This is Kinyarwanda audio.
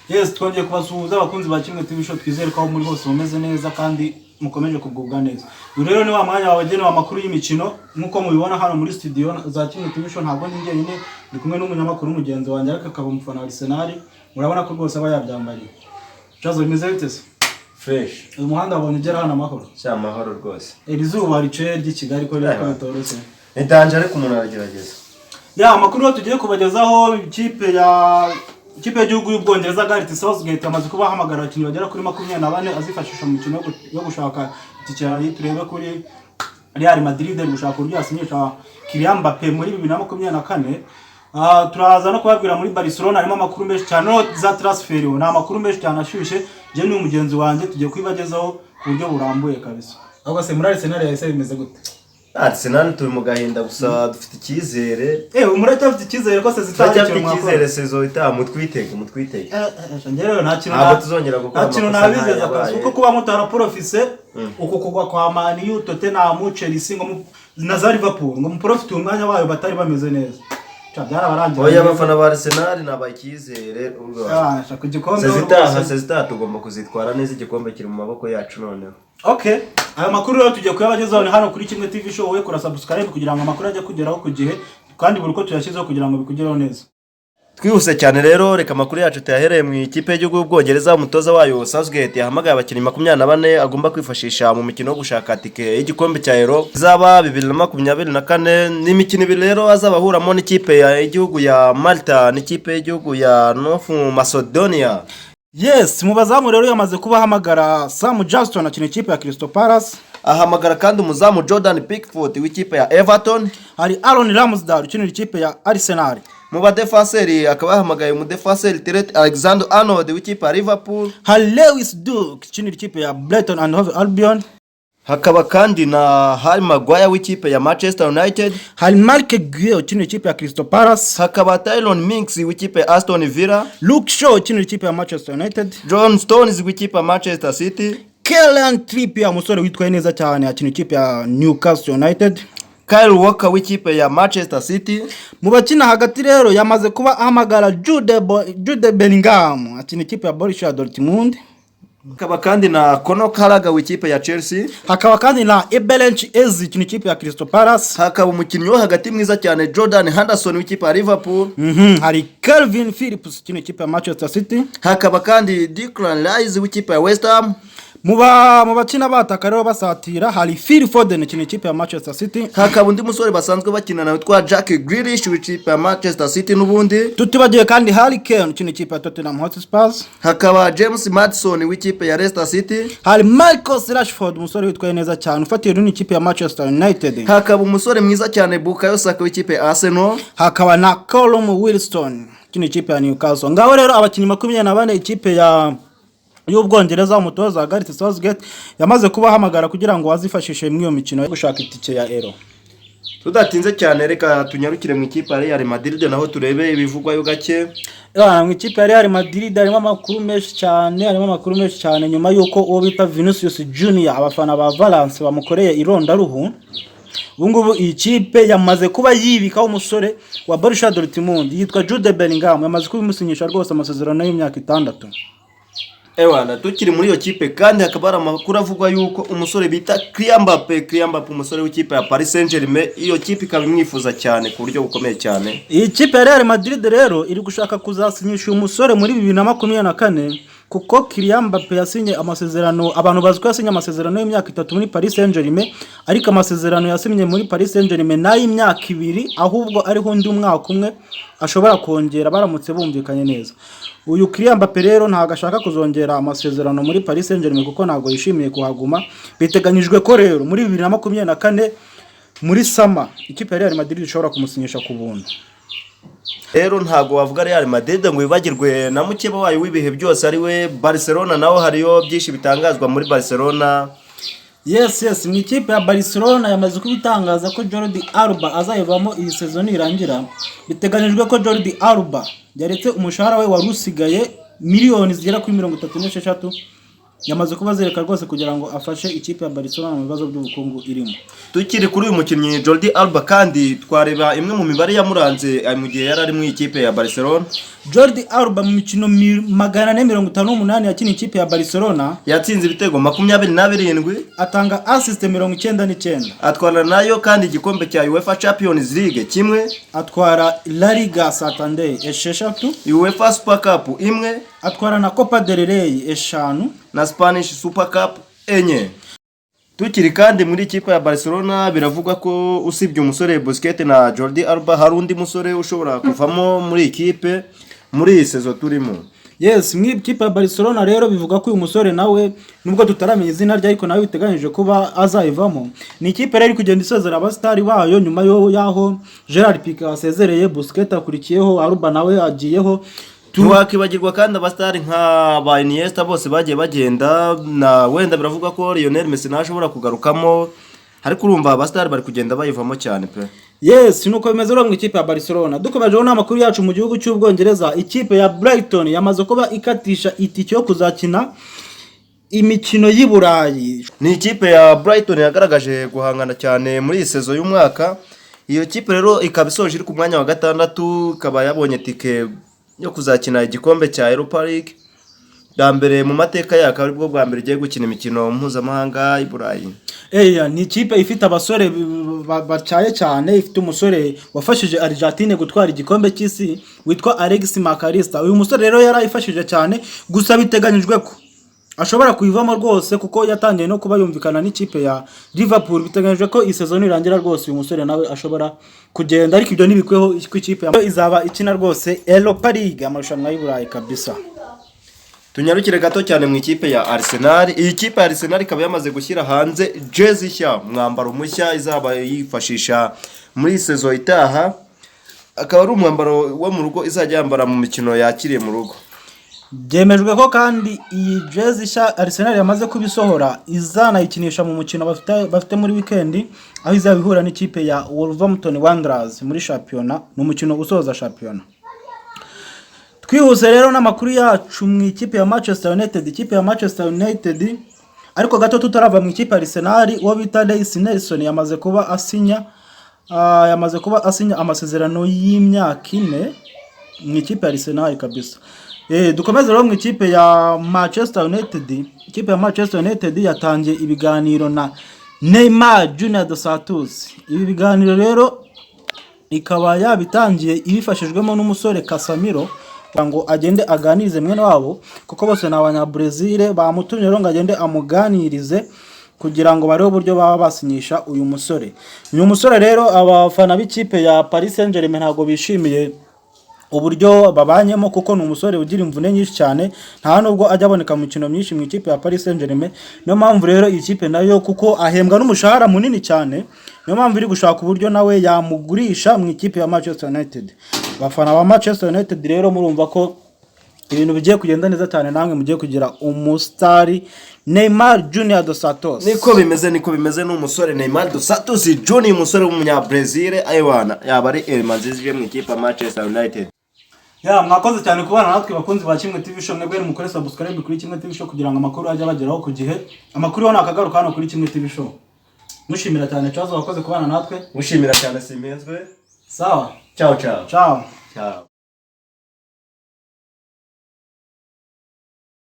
Yes, twongeye kubasuhuza abakunzi ba Kimwe TV Show, twizere ko muri hose mumeze neza kandi mukomeje kugubwa neza. Rero ni wa mwanya wabagenewe amakuru y'imikino nkuko mubibona hano muri studio za Kimwe TV Show. Ntabwo ndi njyenyine, ndi kumwe n'umunyamakuru mugenzi wanjye ariko akaba umufana wa Arsenal. Murabona ko rwose aba yabyambariye. Chazo bimeze bite se? Fresh. Umuhanda wabonye ugera hano amahoro. Cya mahoro rwose. Iri zuba rice ry'Ikigali ko rero bitoroshye. Nitanje ariko umuntu aragerageza. Ya amakuru tugiye kubagezaho ikipe y'igihugu y'Ubwongereza Gareth Southgate amaze kubahamagara abakinnyi bagera kuri 24 azifashisha mu mikino yo gushaka icyari turebe kuri Real Madrid ari gushaka uburyo asinyisha Kylian Mbappé muri 2024. Turaza no kubabwira muri Barcelona harimo amakuru menshi cyane no za transfer ni amakuru menshi cyane ashyushye. Je ni umugenzi wanjye tugiye kwibagezaho ku buryo burambuye kabisa. Ahubwo se muri Arsenal yahise bimeze gute? Arsenal turi mu gahinda gusa dufite icyizere. Umurate afite icyizere ko se zitafite icyizere sezo ita mutwitege. Njyewe nta kintu ntabwo tuzongera gukora amakosa nabizeza akazi uko kuba mutara profise uko kugwa kwa Man U, Tottenham, Chelsea ngo na za Liverpool ngo muprofite umwanya wayo batari bameze neza. Byarabarangiye. Oya abafana ba Arsenal nabayicyizere urwo. Shaka igikombe. Sezita tugomba kuzitwara neza, igikombe kiri mu maboko yacu noneho. Okay. Aya makuru rero tugiye kuyabagezaho hano kuri Kimwe TV Show. Wowe kora subscribe kugira ngo amakuru ajye kugeraho ku gihe kandi buri uko tuyashyizeho kugira ngo bikugereho neza. Twihuse cyane rero reka amakuru yacu tuyahereye mu ikipe y'igihugu y'Ubwongereza. Umutoza wayo Southgate yahamagaye abakinnyi 24 agomba kwifashisha mu mikino yo gushaka tike y'igikombe cya Euro zaba 2024. N'imikino ibiri rero azabahuramo n'ikipe y'igihugu ya Malta n'ikipe y'igihugu ya North Macedonia. Yes, mubazamu rero yamaze kubahamagara Sam Johnston akina ikipe ya Crystal Palace. Ahamagara kandi umuzamu Jordan Pickford w'ikipe ya Everton. Hari Aaron Ramsdale ukina ikipe ya Arsenal. Mu badefenseri akaba yahamagaye umudefenseri Trent Alexander-Arnold w'ikipe ya Liverpool. Hari Lewis Dunk ukina ikipe ya Brighton and Hove Albion. Hakaba kandi na Harry Maguire w'ikipe ya Manchester United. Hari Mark Guehi ukina ikipe ya Crystal Palace. Hakaba Tyrone Mings w'ikipe ya Aston Villa. Luke Shaw ukina ikipe ya Manchester United. John Stones w'ikipe ya Manchester City. Kieran Trippier umusore witwaye neza cyane akina ikipe ya Newcastle United. Kyle Walker w'ikipe ya Manchester City. Mu bakina hagati rero yamaze kuba ahamagara Jude Bellingham akina ikipe ya Borussia Dortmund. Hakaba kandi na Conor Gallagher w'ikipe ya Chelsea. Hakaba kandi na Eberenchi Eze ukina ikipe ya Crystal Palace. Hakaba umukinnyi wo hagati mwiza cyane Jordan Henderson w'ikipe ya Liverpool. Hari Calvin Phillips ukina ikipe ya Manchester City. Hakaba kandi Declan Rice w'ikipe ya West Ham. Mu bakina bataka rero basatira hari Phil Foden ukina ikipe ya Manchester City. Hakaba undi musore basanzwe bakina nawe twa Jack Grealish w'ikipe ya Manchester City n'ubundi. Tutibagiye kandi Harry Kane ukina ikipe ya Tottenham Hotspur. Hakaba James Maddison w'ikipe ya Leicester City. Hari Marcus Rashford umusore witwaye neza cyane ufatiye runi ikipe ya Manchester United. Hakaba umusore mwiza cyane Bukayo Saka w'ikipe ya Arsenal. Hakaba na Callum Wilson ukina ikipe ya Newcastle. Ngaho rero abakinnyi 24 ikipe y'Ubwongereza umutoza Gareth Southgate yamaze kubahamagara kugira ngo azifashishe mu iyo mikino yo gushaka itike ya Euro. Tudatinze cyane reka tunyarukire mu ikipe ya Real Madrid naho turebe ibivugwayo gake. Mu ikipe ya Real Madrid harimo amakuru menshi cyane nyuma yuko uwo bita Vinicius Junior abafana ba Valence bamukoreye irondaruhu. Ubungubu iyi kipe yamaze kuba yibikaho umusore wa Borussia Dortmund yitwa Jude Bellingham yamaze kubimusinyisha rwose amasezerano y'imyaka 6. Ewana tukiri muri iyo kipe kandi hakaba hari amakuru avugwa yuko umusore bita Kylian Mbappé umusore w'ikipe ya Paris Saint-Germain iyo kipe ikaba imwifuza cyane ku buryo bukomeye cyane. Iyi kipe ya Real Madrid rero iri gushaka kuzasinyisha umusore muri 2024 kuko Kylian Mbappé yasinye amasezerano, abantu baziko yasinye amasezerano y'imyaka 3 muri Paris Saint-Germain, ariko amasezerano yasinye muri Paris Saint-Germain n'ay'imyaka 2 ahubwo ariho undi umwaka umwe ashobora kongera baramutse bumvikanye neza. Uyu Kylian Mbappé rero ntago ashaka kuzongera amasezerano muri Paris Saint-Germain kuko ntago yishimiye kuhaguma. Biteganyijwe ko rero muri 2024 muri sama ikipe ya Real Madrid ishobora kumusinyisha ku buntu. Rero ntago wavuga Real Madrid ngo ibagirwe na mukeba wayo w'ibihe byose ari we Barcelona, naho hariyo byinshi bitangazwa muri Barcelona. Yes, mu ikipe ya Barcelona yamaze kubitangaza ko Jordi Alba azayivamo iyi season irangira. Biteganyijwe ko Jordi Alba yaretse umushahara we warusigaye miliyoni zigera kuri 36 yamaze kubazereka rwose kugira ngo afashe ikipe ya Barcelona mu bibazo by'ubukungu irimo. Tukiri kuri uyu mukinnyi Jordi Alba kandi twareba imwe mu mibare yamuranze mu gihe yari ari mu ikipe ya Barcelona. Jordi Alba mu mikino 458 yakina ikipe ya Barcelona yatsinze ibitego 27, atanga assist 99, atwara nayo kandi igikombe cya UEFA Champions League kimwe, atwara La Liga Santander 6, UEFA Super Cup imwe, atwara na Copa del Rey 5 na Spanish Super Cup enye. Tukiri kandi muri ikipe ya Barcelona biravugwa ko usibye umusore Busquets na Jordi Alba hari undi musore ushobora kuvamo muri ikipe muri iyi sezo turimo. Yes, ikipe ya Barcelona rero bivuga ko uyu musore nawe nubwo tutaramenya izina rye ariko nawe biteganyije kuba azayivamo. Ni ikipe rero iri kugenda isezera abastari bayo nyuma yaho Gerard Piqué asezereye, Busquets akurikiyeho, Alba nawe agiyeho. Tuwakibagirwa kandi abastari nka ba Iniesta bose bagiye bagenda, na wenda biravuga ko Lionel Messi nashobora kugarukamo, ariko urumva abastari bari kugenda bayivamo cyane pe. Yes, nuko bimeze rero mu ikipe ya Barcelona. Dukomejeho n'amakuru yacu mu gihugu cy'Ubwongereza, ikipe ya Brighton yamaze kuba ikatisha itike yo kuzakina imikino y'i Burayi. Ni ikipe ya Brighton yagaragaje guhangana cyane muri iyi sezo y'umwaka. Iyo kipe rero ikaba isoje iri ku mwanya wa 6, ikaba yabonye tike yo kuzakina igikombe cya Europa League. Bwa mbere mu mateka yaka ari bwo bwa mbere igiye gukina imikino mpuzamahanga i Burayi. Ni ikipe ifite abasore bacaye cyane, ifite umusore wafashije Argentine gutwara igikombe cy'isi witwa Alexis McAllister. Uyu musore rero yarayifashije cyane, gusa biteganyijwe ko ashobora kuyivamo rwose kuko yatangiye no kuba yumvikana n'ikipe ya Liverpool. Biteganyijwe ko iyi season irangira rwose uyu musore nawe ashobora kugenda, ariko ibyo nibikweho ku ikipe izaba ikina rwose Europa League, amarushanwa y'u Burayi kabisa. Tunyarukire gato cyane mu ikipe ya Arsenal. Iyi kipe ya Arsenal ikaba yamaze gushyira hanze jersey nshya, mwambaro mushya izaba yifashisha muri sezo itaha. Akaba ari umwambaro wo mu rugo izajya yambara mu mikino yakiriye mu rugo. Byemejwe ko kandi iyi jersey nshya Arsenal yamaze kubisohora izanayikinisha mu mukino bafite muri weekend, aho izabihura n'ikipe ya Wolverhampton Wanderers muri shampiyona, mu mukino usoza shampiyona. Twihuse rero n'amakuru yacu mu ikipe ya Manchester United. Ikipe ya Manchester United ariko gato tutarava mu ikipe ya Arsenal, uwo bita Reece Nelson yamaze kuba asinya amasezerano y'imyaka 4 mu ikipe ya Arsenal kabisa. Dukomeze rero mu ikipe ya Manchester United. Ikipe ya Manchester United yatangiye ibiganiro na Neymar Junior dos Santos. Ibi biganiro rero ikaba yabitangiye ibifashijwemo n'umusore Casemiro ngo agende aganirize mwene wabo, kuko bose na abanyabrazil bamutumye rero ngo agende amuganirize kugira ngo barebe uburyo baba basinyisha uyu musore. Uyu musore rero abafana b'ikipe ya Paris Saint-Germain ntago bishimiye uburyo babanyemo, kuko ni umusore ugira imvune nyinshi cyane, nta nubwo ajya aboneka mu mikino myinshi mu ikipe ya Paris Saint-Germain. Niyo mpamvu rero iyi kipe nayo, kuko ahembwa n'umushahara munini cyane, niyo mpamvu iri gushaka uburyo nawe yamugurisha mu ikipe ya Manchester United. Bafana ba Manchester United rero murumva ko ibintu bigiye kugenda neza cyane, namwe mugiye kugira umusitari Neymar Junior dos Santos. Niko bimeze n'umusore Neymar dos Santos Junior, umusore w'umunyabrazil aywana yaba ari emanzije mu ikipe ya Manchester United. Mwakoze cyane kubana natwe bakunzi ba Kimwe TV Show. Mwebwe mukore subscribe kuri Kimwe TV Show kugira ngo amakuru ajye abageraho ku gihe. Amakuru yo nakagaruka hano kuri Kimwe TV Show. Mushimira cyane cyazo wakoze kubana natwe. Mushimira cyane Simenzwe. Sawa. Ciao. Ciao. Ciao.